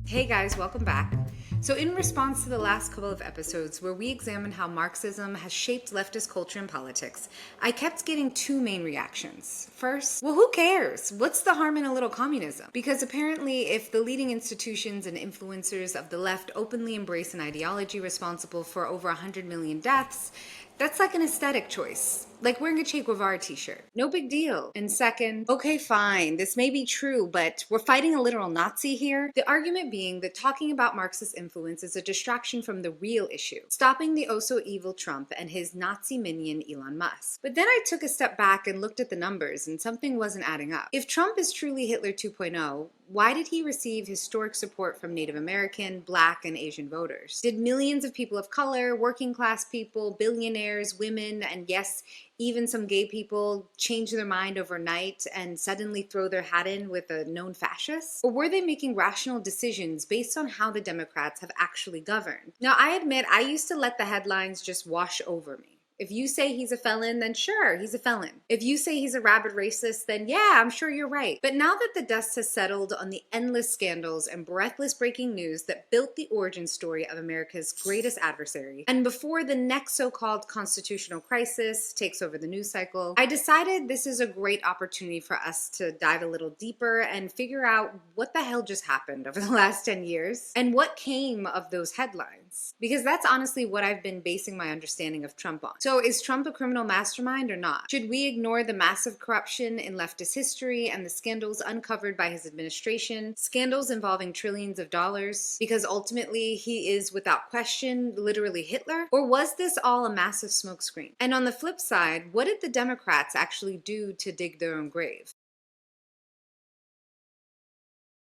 Hey guys, welcome back. So in response to the last couple of episodes where we examined how Marxism has shaped leftist culture and politics, I kept getting two main reactions. First, well, who cares? What's the harm in a little communism? Because apparently if the leading institutions and influencers of the left openly embrace an ideology responsible for over 100 million deaths, that's like an aesthetic choice. Like wearing a Che Guevara t-shirt. No big deal. And second, okay, fine, this may be true, but we're fighting a literal Nazi here. The argument being that talking about Marxist influence is a distraction from the real issue, stopping the oh-so-evil Trump and his Nazi minion Elon Musk. But then I took a step back and looked at the numbers, and something wasn't adding up. If Trump is truly Hitler 2.0, why did he receive historic support from Native American, Black, and Asian voters? Did millions of people of color, working class people, billionaires, women, and yes, even some gay people change their mind overnight and suddenly throw their hat in with a known fascist? Or were they making rational decisions based on how the Democrats have actually governed? Now, I admit I used to let the headlines just wash over me. If you say he's a felon, then sure, he's a felon. If you say he's a rabid racist, then yeah, I'm sure you're right. But now that the dust has settled on the endless scandals and breathless breaking news that built the origin story of America's greatest adversary, and before the next so-called constitutional crisis takes over the news cycle, I decided this is a great opportunity for us to dive a little deeper and figure out what the hell just happened over the last 10 years and what came of those headlines. Because that's honestly what I've been basing my understanding of Trump on. So is Trump a criminal mastermind or not? Should we ignore the massive corruption in leftist history and the scandals uncovered by his administration, scandals involving trillions of dollars, because ultimately he is without question literally Hitler? Or was this all a massive smokescreen? And on the flip side, what did the Democrats actually do to dig their own grave?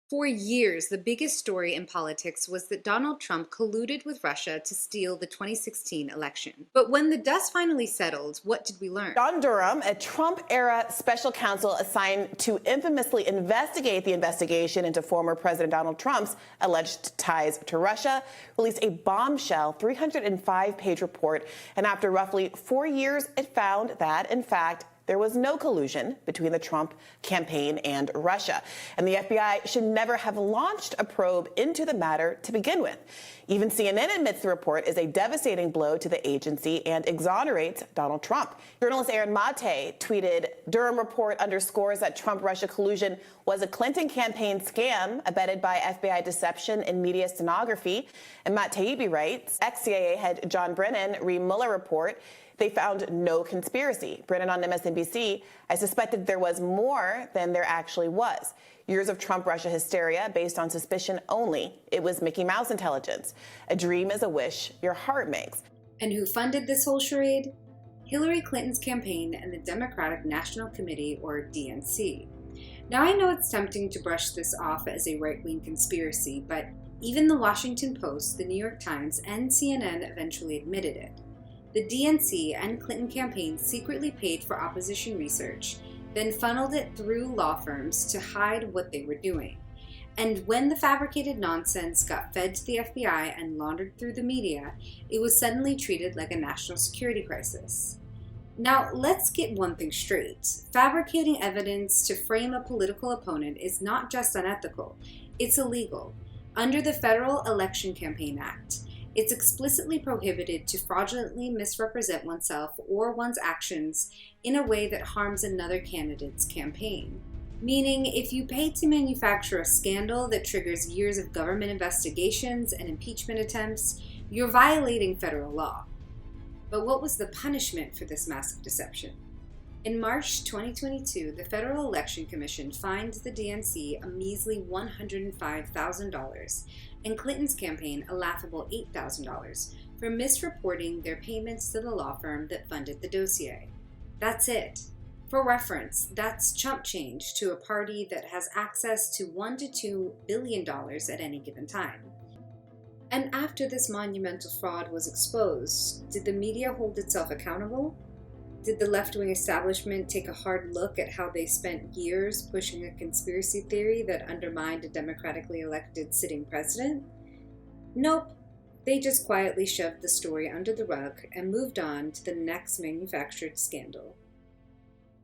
For years, the biggest story in politics was that Donald Trump colluded with Russia to steal the 2016 election. But when the dust finally settled, what did we learn? John Durham, a Trump-era special counsel assigned to infamously investigate the investigation into former President Donald Trump's alleged ties to Russia, released a bombshell 305-page report. And after roughly 4 years, it found that, in fact, there was no collusion between the Trump campaign and Russia, and the FBI should never have launched a probe into the matter to begin with. Even CNN admits the report is a devastating blow to the agency and exonerates Donald Trump. Journalist Aaron Mate tweeted, Durham report underscores that Trump-Russia collusion was a Clinton campaign scam abetted by FBI deception and media stenography. And Matt Taibbi writes, ex-CIA head John Brennan, re-Mueller report, they found no conspiracy. Brennan on MSNBC, I suspected there was more than there actually was. Years of Trump-Russia hysteria based on suspicion only. It was Mickey Mouse intelligence. A dream is a wish your heart makes. And who funded this whole charade? Hillary Clinton's campaign and the Democratic National Committee, or DNC. Now I know it's tempting to brush this off as a right-wing conspiracy, but even the Washington Post, the New York Times, and CNN eventually admitted it. The DNC and Clinton campaigns secretly paid for opposition research, then funneled it through law firms to hide what they were doing. And when the fabricated nonsense got fed to the FBI and laundered through the media, it was suddenly treated like a national security crisis. Now, let's get one thing straight. Fabricating evidence to frame a political opponent is not just unethical, it's illegal. Under the Federal Election Campaign Act, it's explicitly prohibited to fraudulently misrepresent oneself or one's actions in a way that harms another candidate's campaign. Meaning, if you pay to manufacture a scandal that triggers years of government investigations and impeachment attempts, you're violating federal law. But what was the punishment for this massive deception? In March 2022, the Federal Election Commission fined the DNC a measly $105,000 and Clinton's campaign a laughable $8,000 for misreporting their payments to the law firm that funded the dossier. That's it. For reference, that's chump change to a party that has access to $1 to $2 billion at any given time. And after this monumental fraud was exposed, did the media hold itself accountable? Did the left-wing establishment take a hard look at how they spent years pushing a conspiracy theory that undermined a democratically elected sitting president? Nope. They just quietly shoved the story under the rug and moved on to the next manufactured scandal.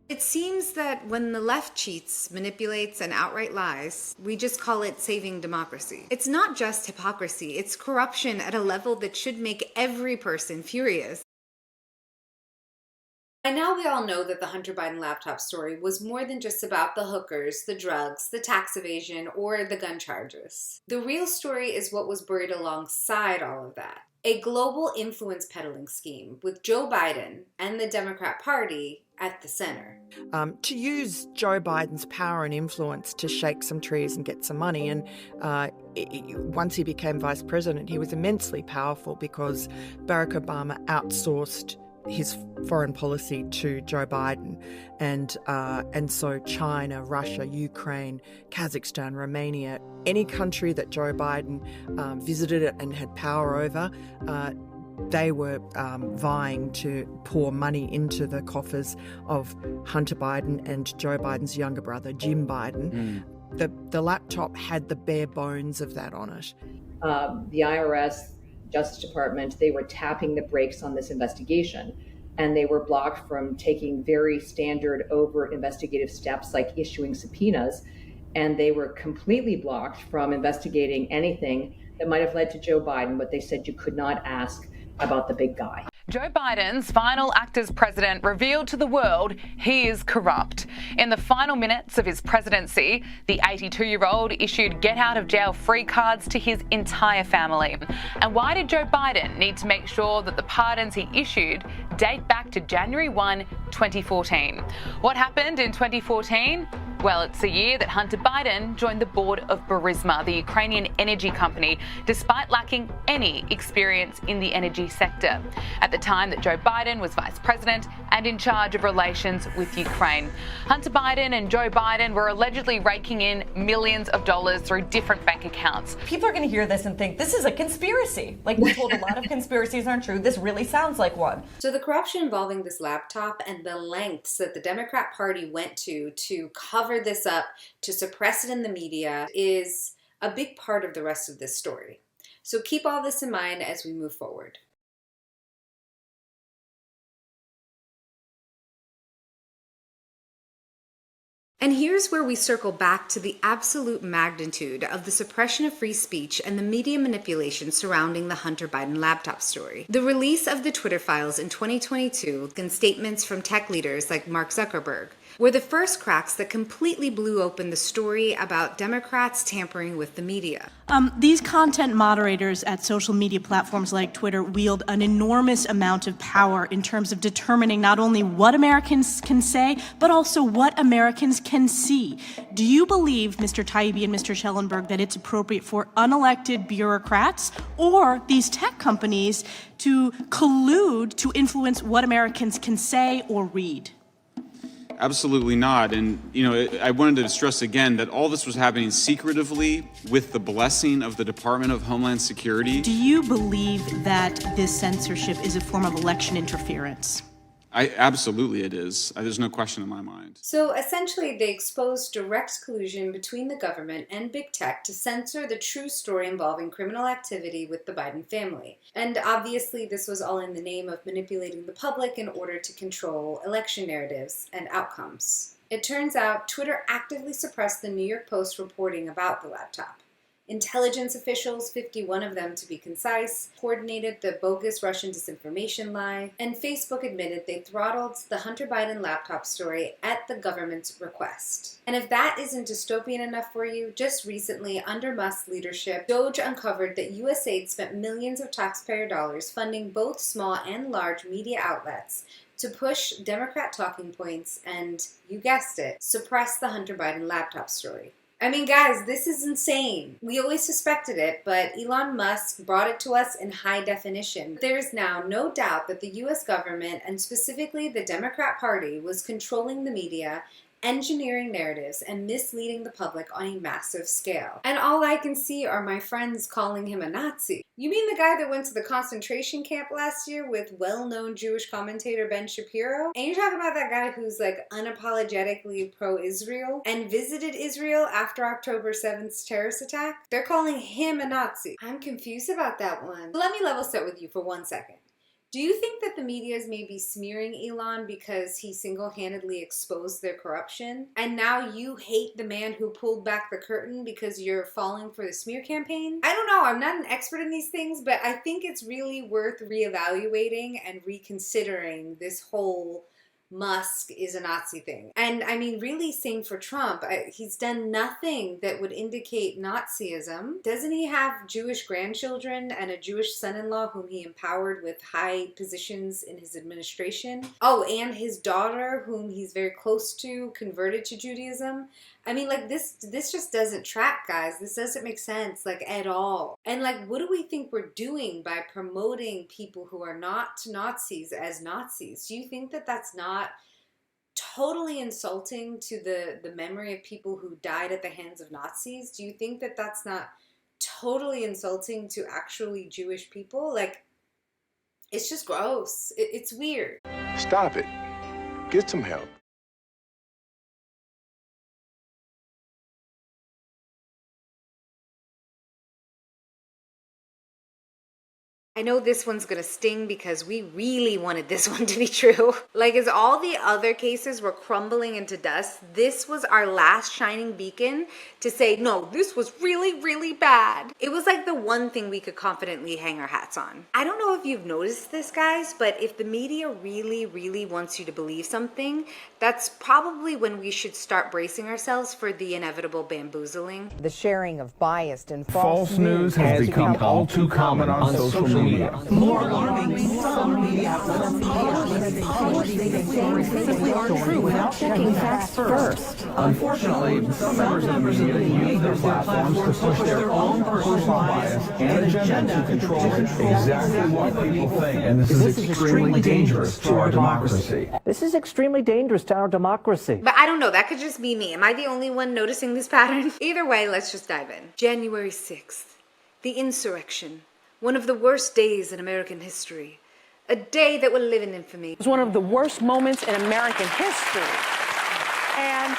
It seems that when the left cheats, manipulates, and outright lies, we just call it saving democracy. It's not just hypocrisy, it's corruption at a level that should make every person furious. By now we all know that the Hunter Biden laptop story was more than just about the hookers, the drugs, the tax evasion, or the gun charges. The real story is what was buried alongside all of that. A global influence peddling scheme with Joe Biden and the Democrat Party at the center. To use Joe Biden's power and influence to shake some trees and get some money. And once he became vice president, he was immensely powerful because Barack Obama outsourced his foreign policy to Joe Biden, and so China, Russia, Ukraine, Kazakhstan, Romania, any country that Joe Biden visited and had power over, they were vying to pour money into the coffers of Hunter Biden and Joe Biden's younger brother, Jim Biden. The laptop had the bare bones of that on it. The IRS, Justice Department, they were tapping the brakes on this investigation, and they were blocked from taking very standard overt investigative steps like issuing subpoenas, and they were completely blocked from investigating anything that might have led to Joe Biden, but they said you could not ask about the big guy. Joe Biden's final act as president revealed to the world he is corrupt. In the final minutes of his presidency, the 82-year-old issued get-out-of-jail-free cards to his entire family. And why did Joe Biden need to make sure that the pardons he issued date back to January 1, 2014? What happened in 2014? Well, it's the year that Hunter Biden joined the board of Burisma, the Ukrainian energy company, despite lacking any experience in the energy sector, at the time that Joe Biden was vice president and in charge of relations with Ukraine. Hunter Biden and Joe Biden were allegedly raking in millions of dollars through different bank accounts. People are going to hear this and think this is a conspiracy. Like, we're told a lot of conspiracies aren't true. This really sounds like one. So the corruption involving this laptop and the lengths that the Democrat Party went to cover this up, to suppress it in the media, is a big part of the rest of this story. So keep all this in mind as we move forward. And here's where we circle back to the absolute magnitude of the suppression of free speech and the media manipulation surrounding the Hunter Biden laptop story. The release of the Twitter files in 2022 and statements from tech leaders like Mark Zuckerberg were the first cracks that completely blew open the story about Democrats tampering with the media. These content moderators at social media platforms like Twitter wield an enormous amount of power in terms of determining not only what Americans can say, but also what Americans can see. Do you believe, Mr. Taibbi and Mr. Schellenberg, that it's appropriate for unelected bureaucrats or these tech companies to collude to influence what Americans can say or read? Absolutely not. And, I wanted to stress again that all this was happening secretively with the blessing of the Department of Homeland Security. Do you believe that this censorship is a form of election interference? Absolutely it is. There's no question in my mind. So essentially, they exposed direct collusion between the government and big tech to censor the true story involving criminal activity with the Biden family. And obviously, this was all in the name of manipulating the public in order to control election narratives and outcomes. It turns out Twitter actively suppressed the New York Post reporting about the laptop. Intelligence officials, 51 of them to be concise, coordinated the bogus Russian disinformation lie, and Facebook admitted they throttled the Hunter Biden laptop story at the government's request. And if that isn't dystopian enough for you, just recently, under Musk's leadership, DOGE uncovered that USAID spent millions of taxpayer dollars funding both small and large media outlets to push Democrat talking points and, you guessed it, suppress the Hunter Biden laptop story. I mean, guys, this is insane. We always suspected it, but Elon Musk brought it to us in high definition. There is now no doubt that the U.S. government, and specifically the Democrat Party, was controlling the media engineering narratives and misleading the public on a massive scale. And all I can see are my friends calling him a Nazi. You mean the guy that went to the concentration camp last year with well-known Jewish commentator Ben Shapiro? And you're talking about that guy who's like unapologetically pro-Israel and visited Israel after October 7th's terrorist attack? They're calling him a Nazi. I'm confused about that one. Let me level set with you for 1 second. Do you think that the media is maybe smearing Elon because he single-handedly exposed their corruption? And now you hate the man who pulled back the curtain because you're falling for the smear campaign? I don't know, I'm not an expert in these things, but I think it's really worth reevaluating and reconsidering this whole Musk is a Nazi thing. And I mean, really, same for Trump. He's done nothing that would indicate Nazism. Doesn't he have Jewish grandchildren and a Jewish son-in-law whom he empowered with high positions in his administration? Oh, and his daughter, whom he's very close to, converted to Judaism. I mean, like, this just doesn't track, guys. This doesn't make sense, like, at all. And, like, what do we think we're doing by promoting people who are not Nazis as Nazis? Do you think that that's not totally insulting to the memory of people who died at the hands of Nazis? Do you think that that's not totally insulting to actually Jewish people? Like, it's just gross. It's weird. Stop it. Get some help. I know this one's gonna sting because we really wanted this one to be true. Like, as all the other cases were crumbling into dust, this was our last shining beacon to say, no, this was really, really bad. It was like the one thing we could confidently hang our hats on. I don't know if you've noticed this, guys, but if the media really, really wants you to believe something, that's probably when we should start bracing ourselves for the inevitable bamboozling. The sharing of biased and false news has become all too common on social media. More alarming, some media outlets simply aren't true without checking facts first. Unfortunately, some members of the media use their platforms to push their own personal bias and agenda to control exactly what people think. And this is extremely dangerous to our democracy. This is extremely dangerous to our democracy. But I don't know, that could just be me. Am I the only one noticing this pattern? Either way, let's just dive in. January 6th, the insurrection. One of the worst days in American history. A day that will live in infamy. It was one of the worst moments in American history. And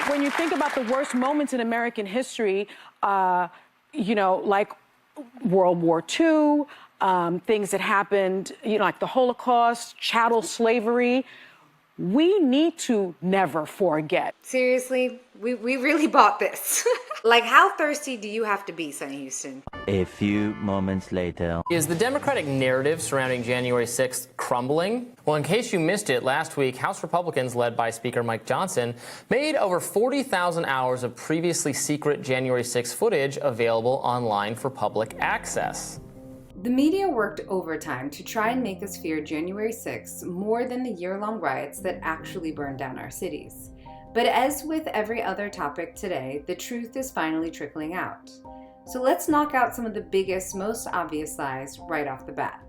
when you think about the worst moments in American history, you know, like World War II, things that happened, you know, like the Holocaust, chattel slavery, we need to never forget. Seriously, we really bought this. Like, how thirsty do you have to be, Sonny Houston? A few moments later. Is the Democratic narrative surrounding January 6th crumbling? Well, in case you missed it, last week, House Republicans, led by Speaker Mike Johnson, made over 40,000 hours of previously secret January 6th footage available online for public access. The media worked overtime to try and make us fear January 6th more than the year-long riots that actually burned down our cities. But as with every other topic today, the truth is finally trickling out. So let's knock out some of the biggest, most obvious lies right off the bat.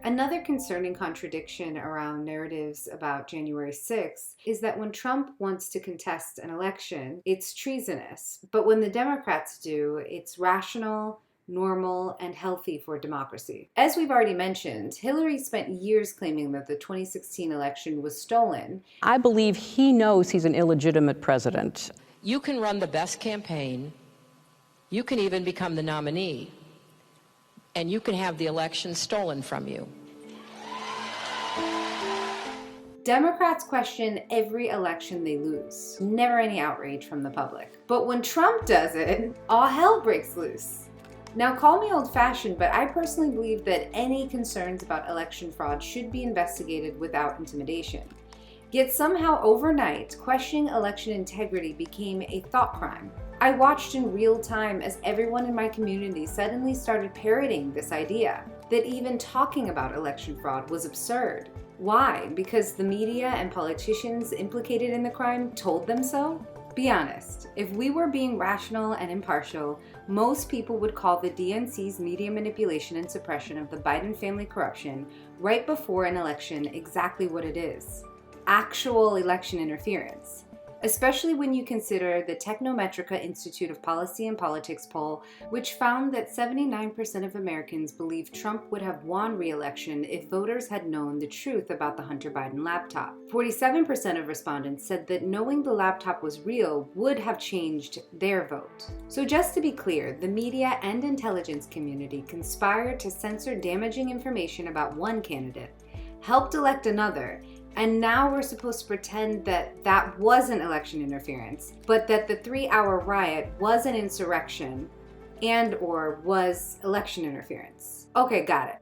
Another concerning contradiction around narratives about January 6th is that when Trump wants to contest an election, it's treasonous. But when the Democrats do, it's rational, normal, and healthy for democracy. As we've already mentioned, Hillary spent years claiming that the 2016 election was stolen. I believe he knows he's an illegitimate president. You can run the best campaign, you can even become the nominee, and you can have the election stolen from you. Democrats question every election they lose. Never any outrage from the public. But when Trump does it, all hell breaks loose. Now, call me old-fashioned, but I personally believe that any concerns about election fraud should be investigated without intimidation. Yet somehow overnight, questioning election integrity became a thought crime. I watched in real time as everyone in my community suddenly started parroting this idea, that even talking about election fraud was absurd. Why? Because the media and politicians implicated in the crime told them so? Be honest, if we were being rational and impartial, most people would call the DNC's media manipulation and suppression of the Biden family corruption right before an election exactly what it is: actual election interference. Especially when you consider the Technometrica Institute of Policy and Politics poll, which found that 79% of Americans believe Trump would have won re-election if voters had known the truth about the Hunter Biden laptop. 47% of respondents said that knowing the laptop was real would have changed their vote. So just to be clear, the media and intelligence community conspired to censor damaging information about one candidate, helped elect another, and now we're supposed to pretend that that wasn't election interference, but that the 3-hour riot was an insurrection and/or was election interference. Okay, got it.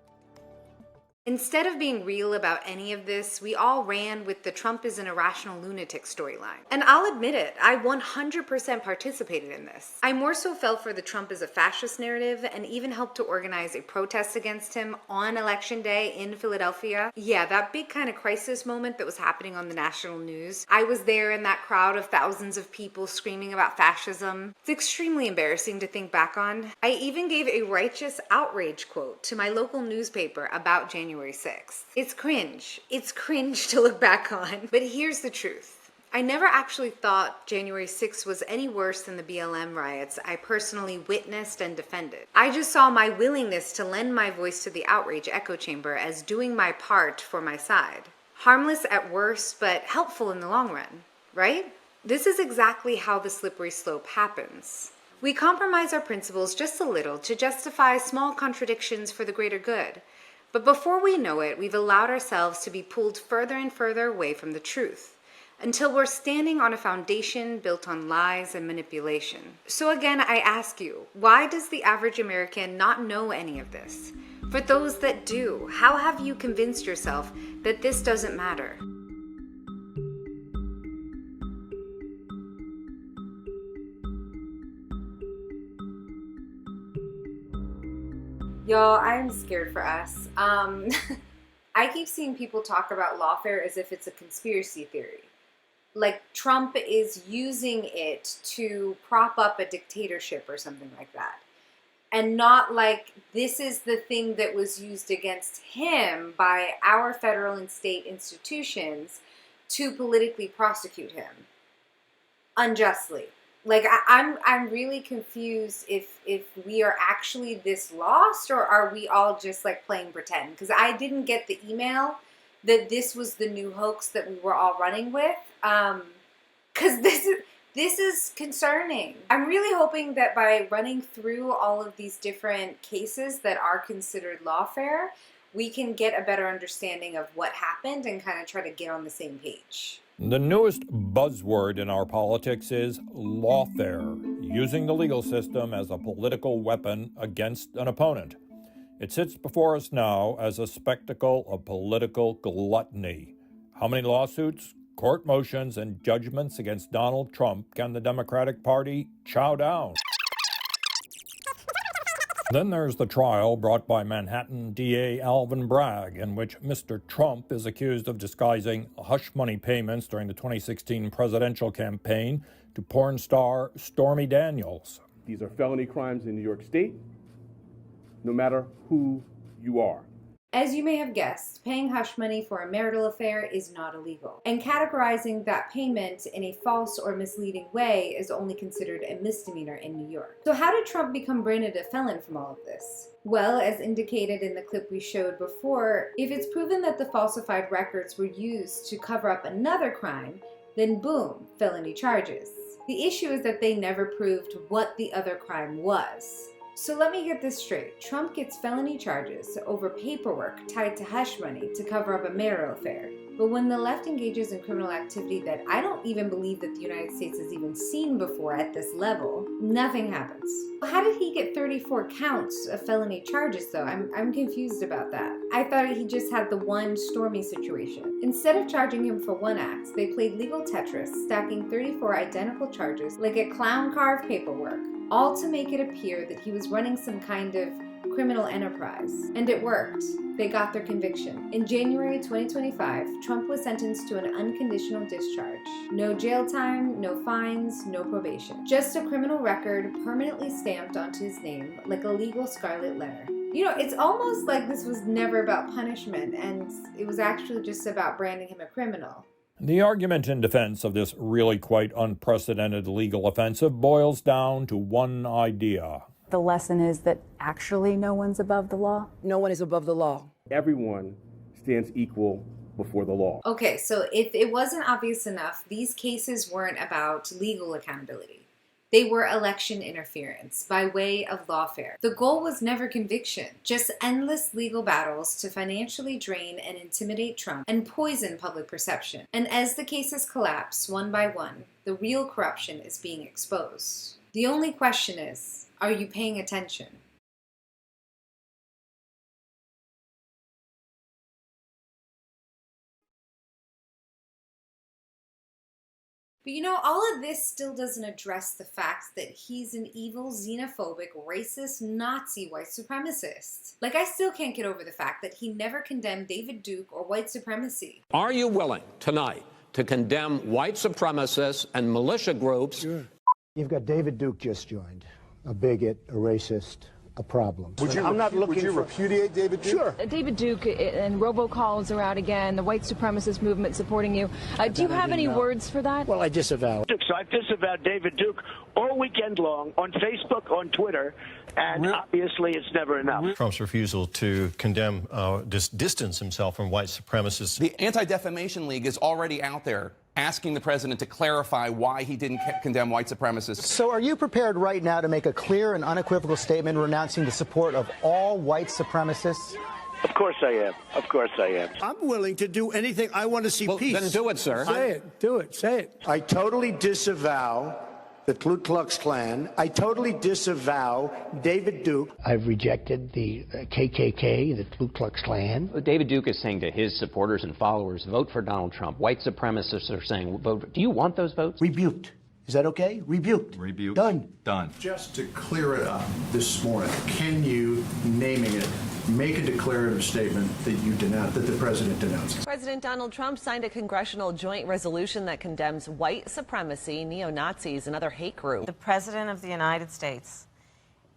Instead of being real about any of this, we all ran with the Trump is an irrational lunatic storyline. And I'll admit it, I 100% participated in this. I more so fell for the Trump is a fascist narrative and even helped to organize a protest against him on Election Day in Philadelphia. Yeah, that big kind of crisis moment that was happening on the national news. I was there in that crowd of thousands of people screaming about fascism. It's extremely embarrassing to think back on. I even gave a righteous outrage quote to my local newspaper about January 6th. It's cringe. It's cringe to look back on. But here's the truth. I never actually thought January 6th was any worse than the BLM riots I personally witnessed and defended. I just saw my willingness to lend my voice to the outrage echo chamber as doing my part for my side. Harmless at worst, but helpful in the long run, right? This is exactly how the slippery slope happens. We compromise our principles just a little to justify small contradictions for the greater good. But before we know it, we've allowed ourselves to be pulled further and further away from the truth, until we're standing on a foundation built on lies and manipulation. So again, I ask you, why does the average American not know any of this? For those that do, how have you convinced yourself that this doesn't matter? Y'all, I'm scared for us. I keep seeing people talk about lawfare as if it's a conspiracy theory. Like Trump is using it to prop up a dictatorship or something like that. And not like this is the thing that was used against him by our federal and state institutions to politically prosecute him unjustly. Like, I'm really confused if we are actually this lost, or are we all just like playing pretend? Because I didn't get the email that this was the new hoax that we were all running with. Because this is concerning. I'm really hoping that by running through all of these different cases that are considered lawfare, we can get a better understanding of what happened and kind of try to get on the same page. The newest buzzword in our politics is lawfare, using the legal system as a political weapon against an opponent. It sits before us now as a spectacle of political gluttony. How many lawsuits, court motions, and judgments against Donald Trump can the Democratic Party chow down? Then there's the trial brought by Manhattan DA Alvin Bragg, in which Mr. Trump is accused of disguising hush money payments during the 2016 presidential campaign to porn star Stormy Daniels. These are felony crimes in New York State, no matter who you are. As you may have guessed, paying hush money for a marital affair is not illegal, and categorizing that payment in a false or misleading way is only considered a misdemeanor in New York. So how did Trump become branded a felon from all of this? Well, as indicated in the clip we showed before, if it's proven that the falsified records were used to cover up another crime, then boom, felony charges. The issue is that they never proved what the other crime was. So let me get this straight. Trump gets felony charges over paperwork tied to hush money to cover up a marital affair. But when the left engages in criminal activity that I don't even believe that the United States has even seen before at this level, nothing happens. How did he get 34 counts of felony charges though? I'm confused about that. I thought he just had the one Stormy situation. Instead of charging him for one act, they played legal Tetris, stacking 34 identical charges like a clown carved paperwork, all to make it appear that he was running some kind of criminal enterprise. And it worked. They got their conviction. In January 2025, Trump was sentenced to an unconditional discharge. No jail time, no fines, no probation. Just a criminal record permanently stamped onto his name like a legal scarlet letter. You know, it's almost like this was never about punishment, and it was actually just about branding him a criminal. The argument in defense of this really quite unprecedented legal offensive boils down to one idea. The lesson is that actually no one's above the law. No one is above the law. Everyone stands equal before the law. Okay, so if it wasn't obvious enough, these cases weren't about legal accountability. They were election interference by way of lawfare. The goal was never conviction, just endless legal battles to financially drain and intimidate Trump and poison public perception. And as the cases collapse one by one, the real corruption is being exposed. The only question is, are you paying attention? But you know, all of this still doesn't address the fact that he's an evil, xenophobic, racist, Nazi white supremacist. Like, I still can't get over the fact that he never condemned David Duke or white supremacy. Are you willing tonight to condemn white supremacists and militia groups? Sure. You've got David Duke just joined, a bigot, a racist, a problem. Would you repudiate David Duke? Sure. David Duke and robocalls are out again, the white supremacist movement supporting you. Do you have any words for that? Well, I disavow. So I've disavowed David Duke all weekend long on Facebook, on Twitter, and obviously it's never enough. Trump's refusal to condemn, distance himself from white supremacists. The Anti-Defamation League is already out there asking the president to clarify why he didn't condemn white supremacists. So are you prepared right now to make a clear and unequivocal statement renouncing the support of all white supremacists? Of course I am. Of course I am. I'm willing to do anything. I want to see peace. Then do it, sir. Say it. Do it. Say it. I totally disavow the Ku Klux Klan. I totally disavow David Duke. I've rejected the KKK, the Ku Klux Klan. David Duke is saying to his supporters and followers, vote for Donald Trump. White supremacists are saying, vote. Do you want those votes? Rebuked. Is that okay? Rebuked. Rebuked. Done. Just to clear it up this morning, can you, naming it, make a declarative statement that you denounce, that the president denounces? President Donald Trump signed a congressional joint resolution that condemns white supremacy, neo-Nazis, and other hate groups. The President of the United States,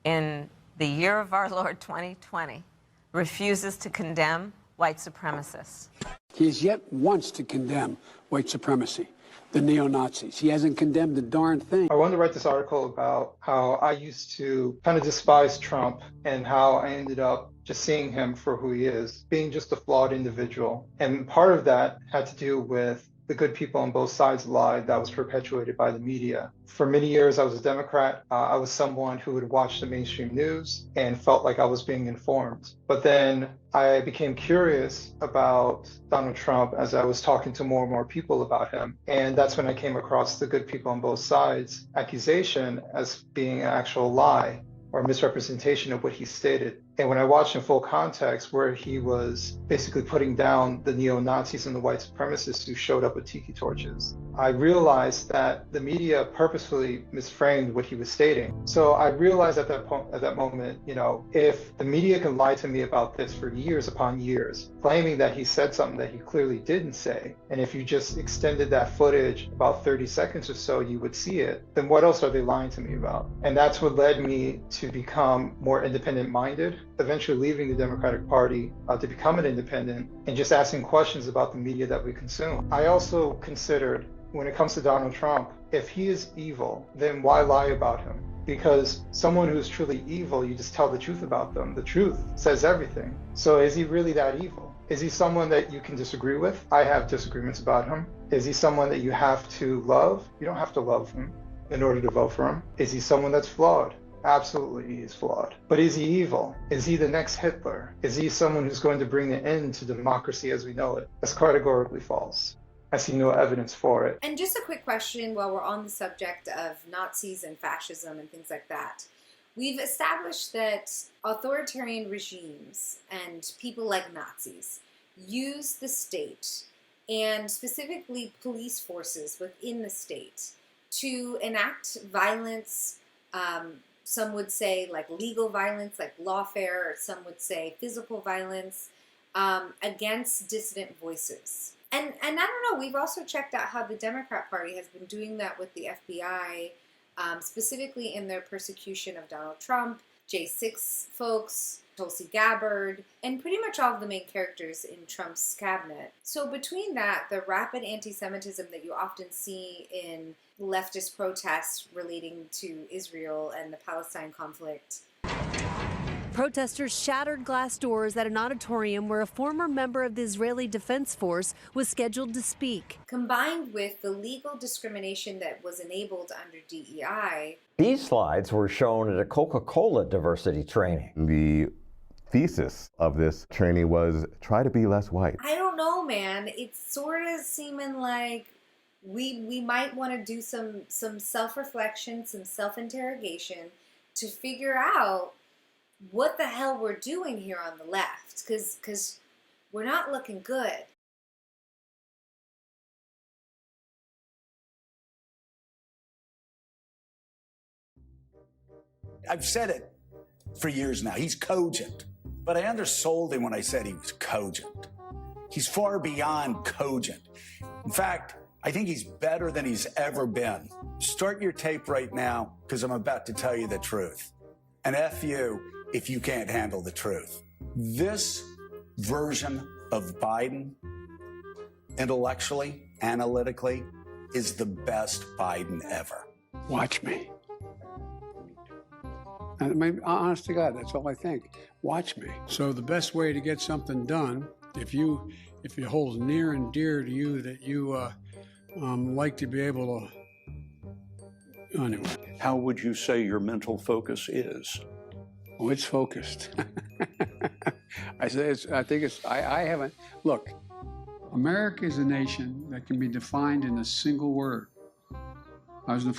in the year of our Lord 2020, refuses to condemn white supremacists. He has yet once to condemn white supremacy, the neo-Nazis. He hasn't condemned a darn thing. I wanted to write this article about how I used to kind of despise Trump and how I ended up just seeing him for who he is, being just a flawed individual. And part of that had to do with the good people on both sides lie that was perpetuated by the media. For many years, I was a Democrat. I was someone who would watch the mainstream news and felt like I was being informed. But then I became curious about Donald Trump as I was talking to more and more people about him. And that's when I came across the good people on both sides accusation as being an actual lie or misrepresentation of what he stated. And when I watched in full context where he was basically putting down the neo-Nazis and the white supremacists who showed up with tiki torches, I realized that the media purposefully misframed what he was stating. So I realized at that moment, you know, if the media can lie to me about this for years upon years, claiming that he said something that he clearly didn't say, and if you just extended that footage about 30 seconds or so, you would see it, then what else are they lying to me about? And that's what led me to become more independent-minded, eventually leaving the Democratic Party to become an independent and just asking questions about the media that we consume. I also considered, when it comes to Donald Trump, if he is evil, then why lie about him? Because someone who's truly evil, you just tell the truth about them. The truth says everything. So is he really that evil? Is he someone that you can disagree with? I have disagreements about him. Is he someone that you have to love? You don't have to love him in order to vote for him. Is he someone that's flawed? Absolutely, he is flawed. But is he evil? Is he the next Hitler? Is he someone who's going to bring an end to democracy as we know it? That's categorically false. I see no evidence for it. And just a quick question while we're on the subject of Nazis and fascism and things like that. We've established that authoritarian regimes and people like Nazis use the state and specifically police forces within the state to enact violence, Some would say like legal violence, like lawfare, or some would say physical violence against dissident voices. And I don't know, we've also checked out how the Democrat Party has been doing that with the FBI, specifically in their persecution of Donald Trump, J6 folks, Tulsi Gabbard, and pretty much all of the main characters in Trump's cabinet. So between that, the rapid anti-Semitism that you often see in leftist protests relating to Israel and the Palestine conflict. Protesters shattered glass doors at an auditorium where a former member of the Israeli Defense Force was scheduled to speak. Combined with the legal discrimination that was enabled under DEI. These slides were shown at a Coca-Cola diversity training. The thesis of this training was try to be less white. I don't know, man. It's sort of seeming like we might want to do some self-reflection, some self-interrogation to figure out what the hell we're doing here on the left, because we're not looking good. I've said it for years now. He's cogent, but I undersold him when I said he was cogent. He's far beyond cogent. In fact, I think he's better than he's ever been. Start your tape right now, because I'm about to tell you the truth. And F you if you can't handle the truth. This version of Biden, intellectually, analytically, is the best Biden ever. Watch me. And I mean, honest to God, that's all I think. Watch me. So the best way to get something done, if it holds near and dear to you that you like to be able to, anyway. How would you say your mental focus is? Oh, it's focused. I haven't, look, America is a nation that can be defined in a single word. I was in the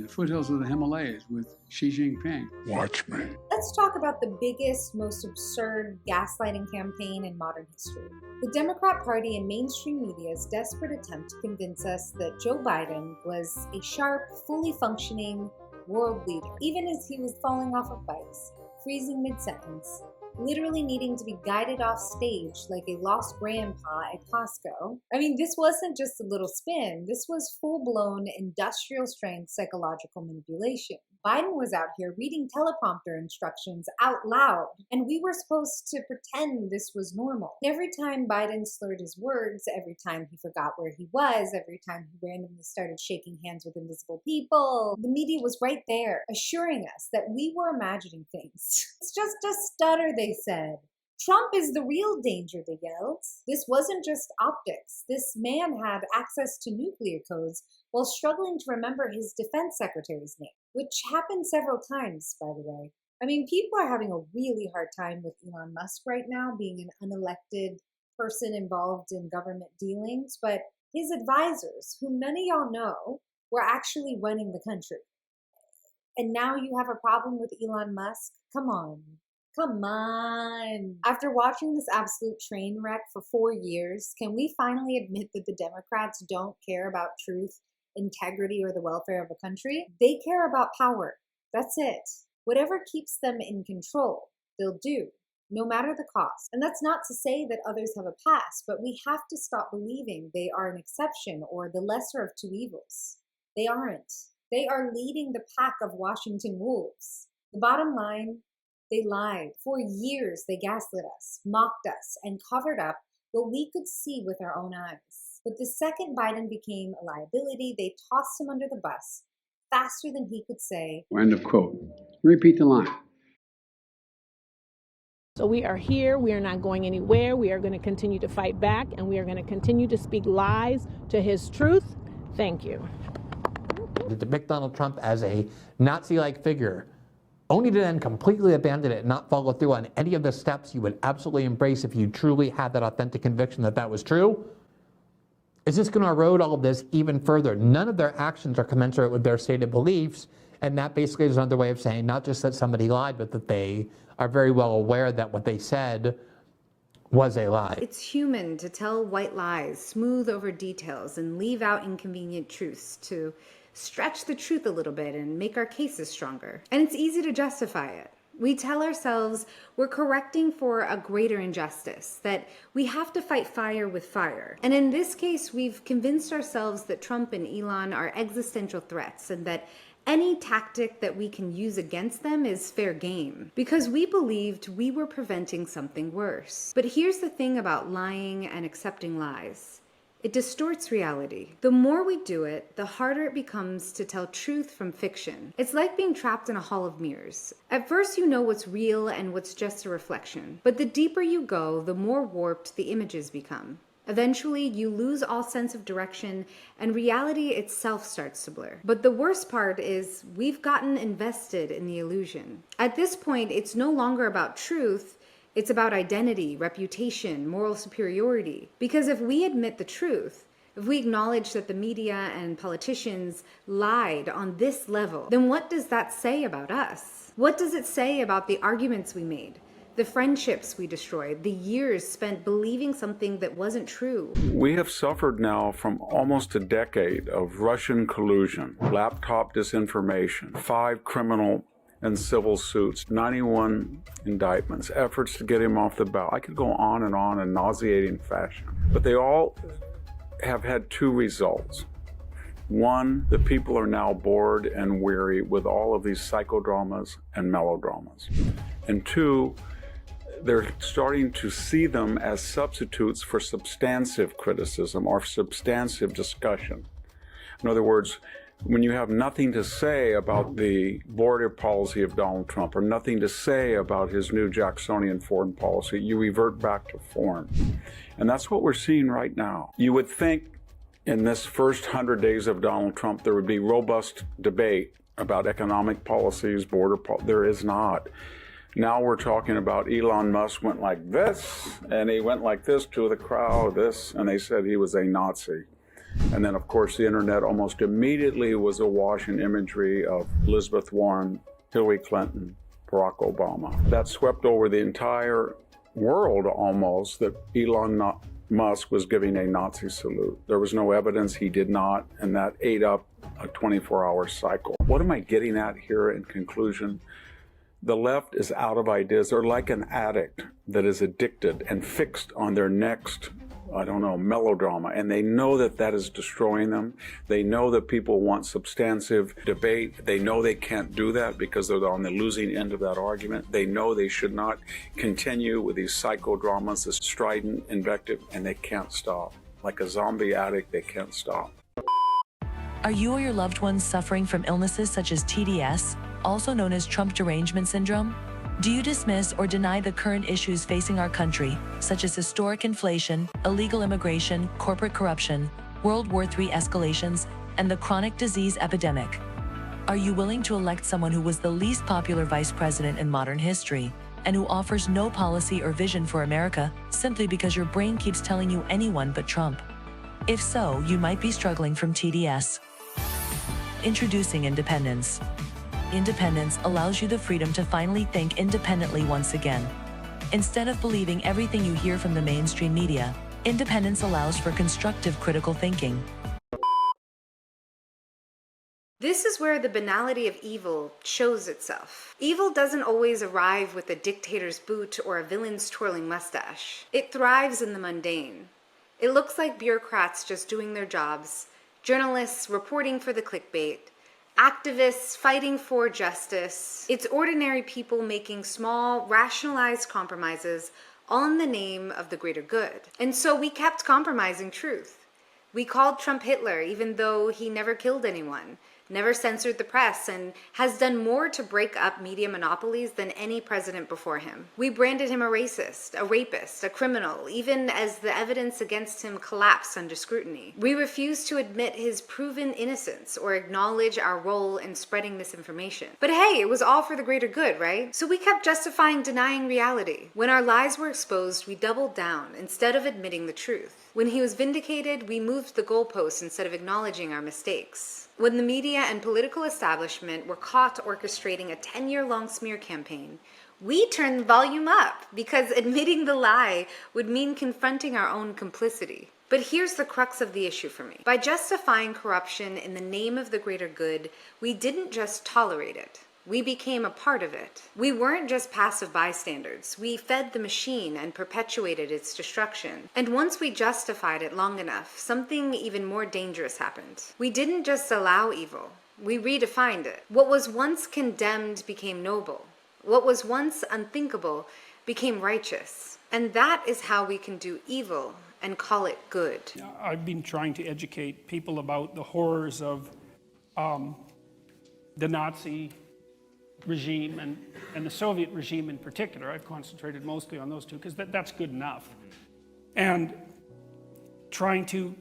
foothills of the Himalayas with Xi Jinping. Watch me. Let's talk about the biggest, most absurd gaslighting campaign in modern history. The Democrat Party and mainstream media's desperate attempt to convince us that Joe Biden was a sharp, fully functioning world leader, even as he was falling off of bikes, freezing mid-sentence, literally needing to be guided off stage like a lost grandpa at Costco. I mean, this wasn't just a little spin. This was full-blown industrial-strength psychological manipulation. Biden was out here reading teleprompter instructions out loud, and we were supposed to pretend this was normal. Every time Biden slurred his words, every time he forgot where he was, every time he randomly started shaking hands with invisible people, the media was right there, assuring us that we were imagining things. It's just a stutter, they said. Trump is the real danger, they yelled. This wasn't just optics. This man had access to nuclear codes while struggling to remember his defense secretary's name, which happened several times, by the way. I mean, people are having a really hard time with Elon Musk right now, being an unelected person involved in government dealings, but his advisors, whom none of y'all know, were actually running the country. And now you have a problem with Elon Musk? Come on. Come on. After watching this absolute train wreck for 4 years, can we finally admit that the Democrats don't care about truth, integrity, or the welfare of a country? They care about power. That's it. Whatever keeps them in control, they'll do, no matter the cost. And that's not to say that others have a past, but we have to stop believing they are an exception or the lesser of two evils. They aren't. They are leading the pack of Washington wolves. The bottom line, they lied. For years, they gaslit us, mocked us, and covered up what we could see with our own eyes. But the second Biden became a liability, they tossed him under the bus faster than he could say. End of quote. Repeat the line. So we are here. We are not going anywhere. We are going to continue to fight back, and we are going to continue to speak lies to his truth. Thank you. To depict Donald Trump as a Nazi-like figure, only to then completely abandon it and not follow through on any of the steps you would absolutely embrace if you truly had that authentic conviction that that was true, is just going to erode all of this even further. None of their actions are commensurate with their stated beliefs, and that basically is another way of saying not just that somebody lied, but that they are very well aware that what they said was a lie. It's human to tell white lies, smooth over details, and leave out inconvenient truths to stretch the truth a little bit and make our cases stronger. And it's easy to justify it. We tell ourselves we're correcting for a greater injustice, that we have to fight fire with fire. And in this case, we've convinced ourselves that Trump and Elon are existential threats and that any tactic that we can use against them is fair game, because we believed we were preventing something worse. But here's the thing about lying and accepting lies. It distorts reality. The more we do it, the harder it becomes to tell truth from fiction. It's like being trapped in a hall of mirrors. At first, you know what's real and what's just a reflection. But the deeper you go, the more warped the images become. Eventually, you lose all sense of direction and reality itself starts to blur. But the worst part is we've gotten invested in the illusion. At this point, it's no longer about truth. It's about identity, reputation, moral superiority. Because if we admit the truth, if we acknowledge that the media and politicians lied on this level, then what does that say about us? What does it say about the arguments we made, the friendships we destroyed, the years spent believing something that wasn't true? We have suffered now from almost a decade of Russian collusion, laptop disinformation, 5 criminal and civil suits, 91 indictments, efforts to get him off the ballot. I could go on in nauseating fashion. But they all have had 2 results. One, the people are now bored and weary with all of these psychodramas and melodramas. And 2, they're starting to see them as substitutes for substantive criticism or substantive discussion. In other words, when you have nothing to say about the border policy of Donald Trump or nothing to say about his new Jacksonian foreign policy, you revert back to form. And that's what we're seeing right now. You would think in this first 100 days of Donald Trump, there would be robust debate about economic policies, border policy. There is not. Now we're talking about Elon Musk went like this, and he went like this to the crowd, this, and they said he was a Nazi. And then, of course, the internet almost immediately was awash in imagery of Elizabeth Warren, Hillary Clinton, Barack Obama. That swept over the entire world almost that Elon Musk was giving a Nazi salute. There was no evidence he did not, and that ate up a 24-hour cycle. What am I getting at here in conclusion? The left is out of ideas. They're like an addict that is addicted and fixed on their next, melodrama. And they know that that is destroying them. They know that people want substantive debate. They know they can't do that because they're on the losing end of that argument. They know they should not continue with these psychodramas, this strident invective, and they can't stop. Like a zombie addict, they can't stop. Are you or your loved ones suffering from illnesses such as TDS, also known as Trump derangement syndrome? Do you dismiss or deny the current issues facing our country, such as historic inflation, illegal immigration, corporate corruption, World War III escalations, and the chronic disease epidemic? Are you willing to elect someone who was the least popular vice president in modern history, and who offers no policy or vision for America simply because your brain keeps telling you anyone but Trump? If so, you might be struggling from TDS. Introducing independence. Independence allows you the freedom to finally think independently once again. Instead of believing everything you hear from the mainstream media, independence allows for constructive critical thinking. This is where the banality of evil shows itself. Evil doesn't always arrive with a dictator's boot or a villain's twirling mustache. It thrives in the mundane. It looks like bureaucrats just doing their jobs, journalists reporting for the clickbait, activists fighting for justice. It's ordinary people making small, rationalized compromises, all in the name of the greater good. And so we kept compromising truth. We called Trump Hitler, even though he never killed anyone, never censored the press, and has done more to break up media monopolies than any president before him. We branded him a racist, a rapist, a criminal, even as the evidence against him collapsed under scrutiny. We refused to admit his proven innocence or acknowledge our role in spreading misinformation. But hey, it was all for the greater good, right? So we kept justifying denying reality. When our lies were exposed, we doubled down instead of admitting the truth. When he was vindicated, we moved the goalposts instead of acknowledging our mistakes. When the media and political establishment were caught orchestrating a 10-year-long smear campaign, we turned the volume up because admitting the lie would mean confronting our own complicity. But here's the crux of the issue for me. By justifying corruption in the name of the greater good, we didn't just tolerate it. We became a part of it. We weren't just passive bystanders. We fed the machine and perpetuated its destruction. And once we justified it long enough, something even more dangerous happened. We didn't just allow evil. We redefined it. What was once condemned became noble. What was once unthinkable became righteous. And that is how we can do evil and call it good. I've been trying to educate people about the horrors of the Nazi regime and the Soviet regime in particular. I've concentrated mostly on those two because that's good enough. And trying to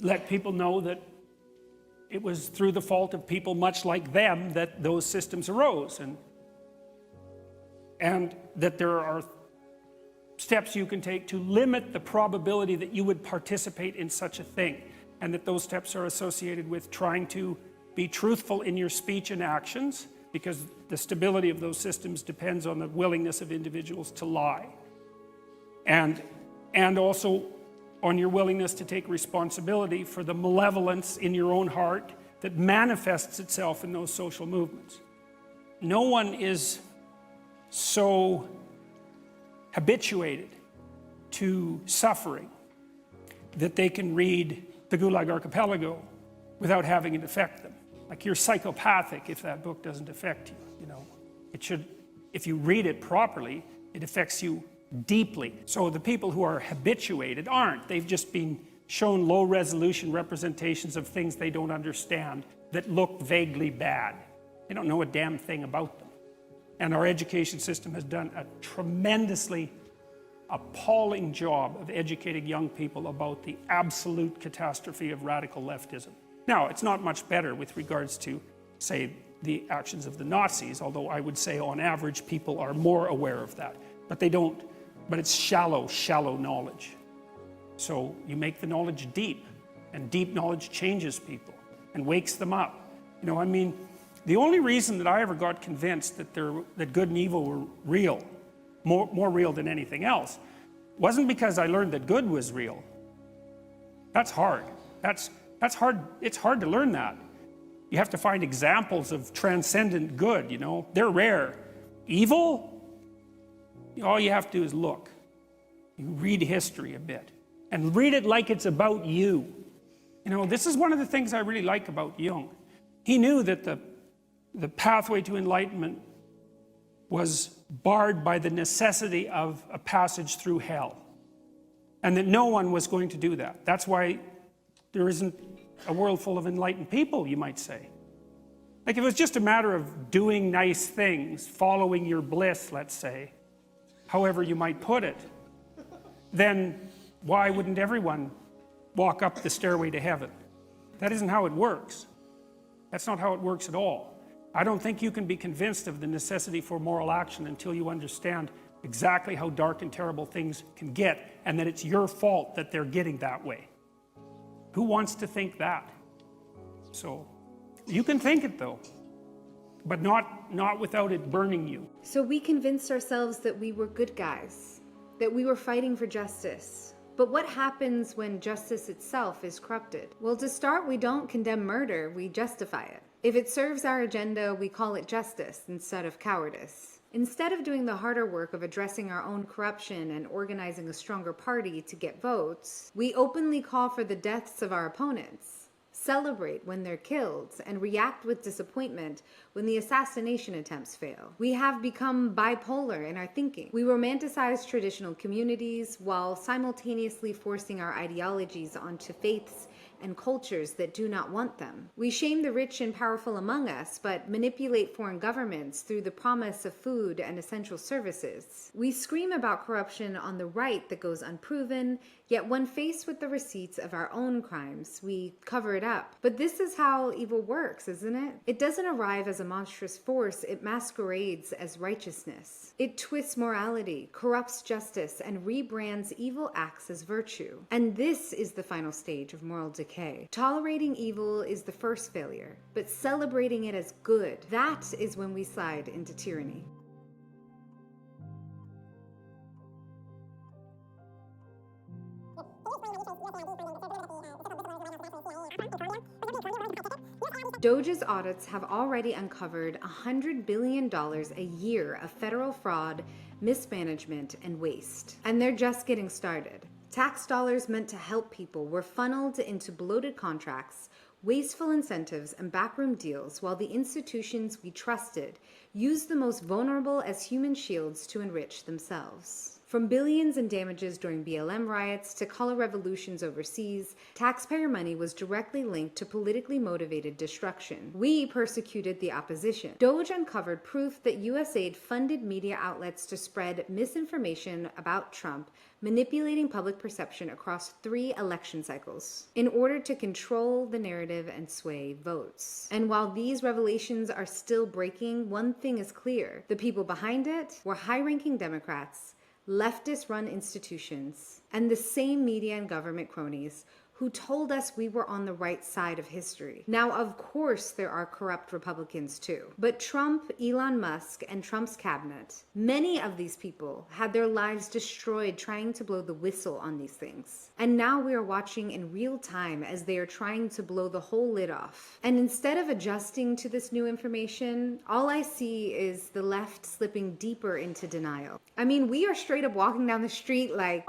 let people know that it was through the fault of people much like them that those systems arose, and that there are steps you can take to limit the probability that you would participate in such a thing, and that those steps are associated with trying to be truthful in your speech and actions, because the stability of those systems depends on the willingness of individuals to lie. And also on your willingness to take responsibility for the malevolence in your own heart that manifests itself in those social movements. No one is so habituated to suffering that they can read the Gulag Archipelago without having it affect them. Like, you're psychopathic if that book doesn't affect you, you know. It should, if you read it properly, it affects you deeply. So the people who are habituated aren't. They've just been shown low resolution representations of things they don't understand that look vaguely bad. They don't know a damn thing about them. And our education system has done a tremendously appalling job of educating young people about the absolute catastrophe of radical leftism. Now, it's not much better with regards to, say, the actions of the Nazis, although I would say on average people are more aware of that. But they don't, but it's shallow knowledge. So you make the knowledge deep, and deep knowledge changes people and wakes them up. You know, I mean, the only reason that I ever got convinced that good and evil were real, more real than anything else, wasn't because I learned that good was real. That's hard. That's hard. It's hard to learn that. You have to find examples of transcendent good, you know. They're rare. Evil, all you have to do is look. You read history a bit. And read it like it's about you. You know, this is one of the things I really like about Jung. He knew that the pathway to enlightenment was barred by the necessity of a passage through hell. And that no one was going to do that. That's why there isn't a world full of enlightened people, you might say. Like, if it was just a matter of doing nice things, following your bliss, let's say, however you might put it, then why wouldn't everyone walk up the stairway to heaven? That isn't how it works. That's not how it works at all. I don't think you can be convinced of the necessity for moral action until you understand exactly how dark and terrible things can get, and that it's your fault that they're getting that way. Who wants to think that? So, you can think it though, but not without it burning you. So we convinced ourselves that we were good guys, that we were fighting for justice. But what happens when justice itself is corrupted? Well, to start, we don't condemn murder, we justify it. If it serves our agenda, we call it justice instead of cowardice. Instead of doing the harder work of addressing our own corruption and organizing a stronger party to get votes, we openly call for the deaths of our opponents, celebrate when they're killed, and react with disappointment when the assassination attempts fail. We have become bipolar in our thinking. We romanticize traditional communities while simultaneously forcing our ideologies onto faiths and cultures that do not want them. We shame the rich and powerful among us, but manipulate foreign governments through the promise of food and essential services. We scream about corruption on the right that goes unproven, yet when faced with the receipts of our own crimes, we cover it up. But this is how evil works, isn't it? It doesn't arrive as a monstrous force, it masquerades as righteousness. It twists morality, corrupts justice, and rebrands evil acts as virtue. And this is the final stage of moral decay. Tolerating evil is the first failure, but celebrating it as good, that is when we slide into tyranny. DOGE's audits have already uncovered $100 billion a year of federal fraud, mismanagement, and waste. And they're just getting started. Tax dollars meant to help people were funneled into bloated contracts, wasteful incentives, and backroom deals, while the institutions we trusted used the most vulnerable as human shields to enrich themselves. From billions in damages during BLM riots to color revolutions overseas, taxpayer money was directly linked to politically motivated destruction. We persecuted the opposition. DOGE uncovered proof that USAID funded media outlets to spread misinformation about Trump, manipulating public perception across 3 election cycles in order to control the narrative and sway votes. And while these revelations are still breaking, one thing is clear. The people behind it were high-ranking Democrats, leftist-run institutions, and the same media and government cronies who told us we were on the right side of history. Now, of course, there are corrupt Republicans too. But Trump, Elon Musk, and Trump's cabinet, many of these people had their lives destroyed trying to blow the whistle on these things. And now we are watching in real time as they are trying to blow the whole lid off. And instead of adjusting to this new information, all I see is the left slipping deeper into denial. I mean, we are straight up walking down the street like...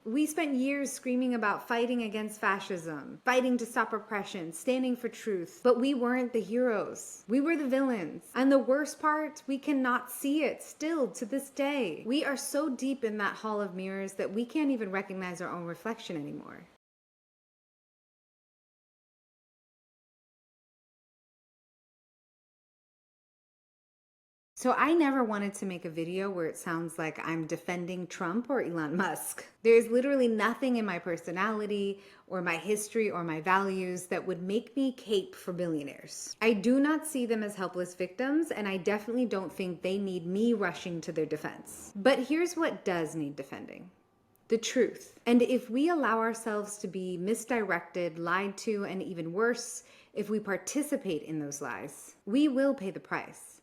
We spent years screaming about fighting against fascism, fighting to stop oppression, standing for truth, but we weren't the heroes. We were the villains. And the worst part, we cannot see it still to this day. We are so deep in that hall of mirrors that we can't even recognize our own reflection anymore. So I never wanted to make a video where it sounds like I'm defending Trump or Elon Musk. There's literally nothing in my personality or my history or my values that would make me cape for billionaires. I do not see them as helpless victims, and I definitely don't think they need me rushing to their defense. But here's what does need defending. The truth. And if we allow ourselves to be misdirected, lied to, and even worse, if we participate in those lies, we will pay the price.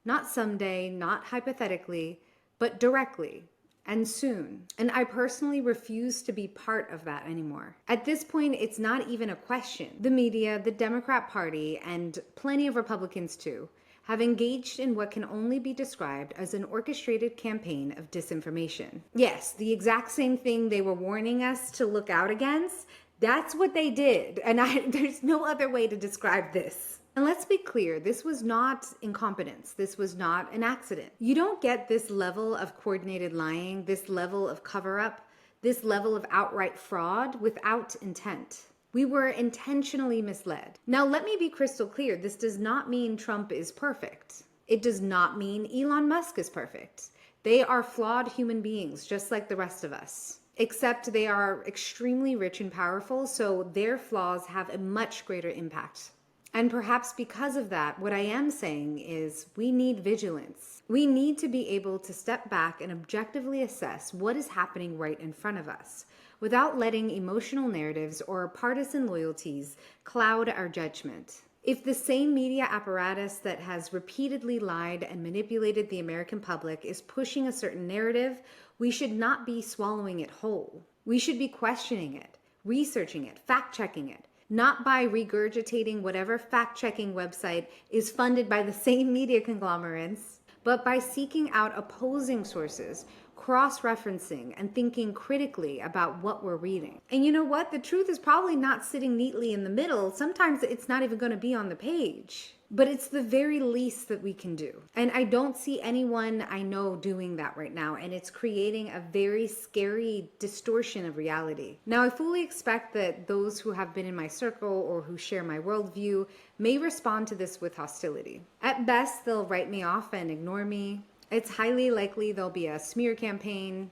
Not someday, not hypothetically, but directly and soon. And I personally refuse to be part of that anymore. At this point, it's not even a question. The media, the Democrat Party, and plenty of Republicans too, have engaged in what can only be described as an orchestrated campaign of disinformation. Yes, the exact same thing they were warning us to look out against, that's what they did. And there's no other way to describe this. And let's be clear, this was not incompetence. This was not an accident. You don't get this level of coordinated lying, this level of cover-up, this level of outright fraud without intent. We were intentionally misled. Now, let me be crystal clear. This does not mean Trump is perfect. It does not mean Elon Musk is perfect. They are flawed human beings, just like the rest of us. Except they are extremely rich and powerful, so their flaws have a much greater impact. And perhaps because of that, what I am saying is we need vigilance. We need to be able to step back and objectively assess what is happening right in front of us, without letting emotional narratives or partisan loyalties cloud our judgment. If the same media apparatus that has repeatedly lied and manipulated the American public is pushing a certain narrative, we should not be swallowing it whole. We should be questioning it, researching it, fact-checking it, not by regurgitating whatever fact-checking website is funded by the same media conglomerates, but by seeking out opposing sources, cross-referencing, and thinking critically about what we're reading. And you know what? The truth is probably not sitting neatly in the middle. Sometimes it's not even going to be on the page. But it's the very least that we can do. And I don't see anyone I know doing that right now, and it's creating a very scary distortion of reality. Now, I fully expect that those who have been in my circle or who share my worldview may respond to this with hostility. At best, they'll write me off and ignore me. It's highly likely there'll be a smear campaign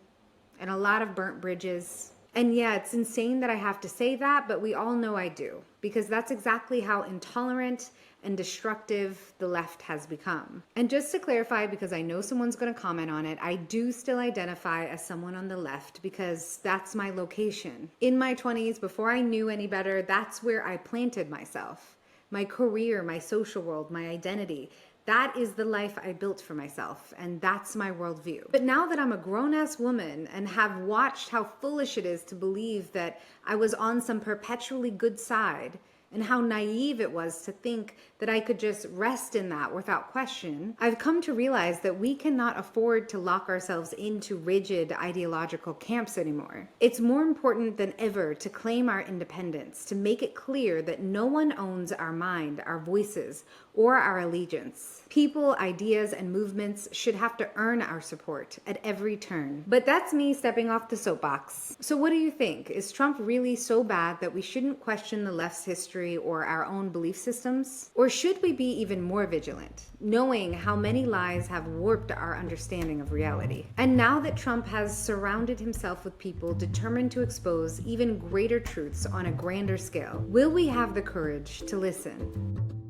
and a lot of burnt bridges. And yeah, it's insane that I have to say that, but we all know I do, because that's exactly how intolerant and destructive the left has become. And just to clarify, because I know someone's going to comment on it, I do still identify as someone on the left because that's my location. In my 20s, before I knew any better, that's where I planted myself. My career, my social world, my identity. That is the life I built for myself, and that's my worldview. But now that I'm a grown-ass woman and have watched how foolish it is to believe that I was on some perpetually good side, and how naive it was to think that I could just rest in that without question, I've come to realize that we cannot afford to lock ourselves into rigid ideological camps anymore. It's more important than ever to claim our independence, to make it clear that no one owns our mind, our voices, or our allegiance. People, ideas, and movements should have to earn our support at every turn. But that's me stepping off the soapbox. So what do you think? Is Trump really so bad that we shouldn't question the left's history or our own belief systems? Or should we be even more vigilant, knowing how many lies have warped our understanding of reality? And now that Trump has surrounded himself with people determined to expose even greater truths on a grander scale, will we have the courage to listen?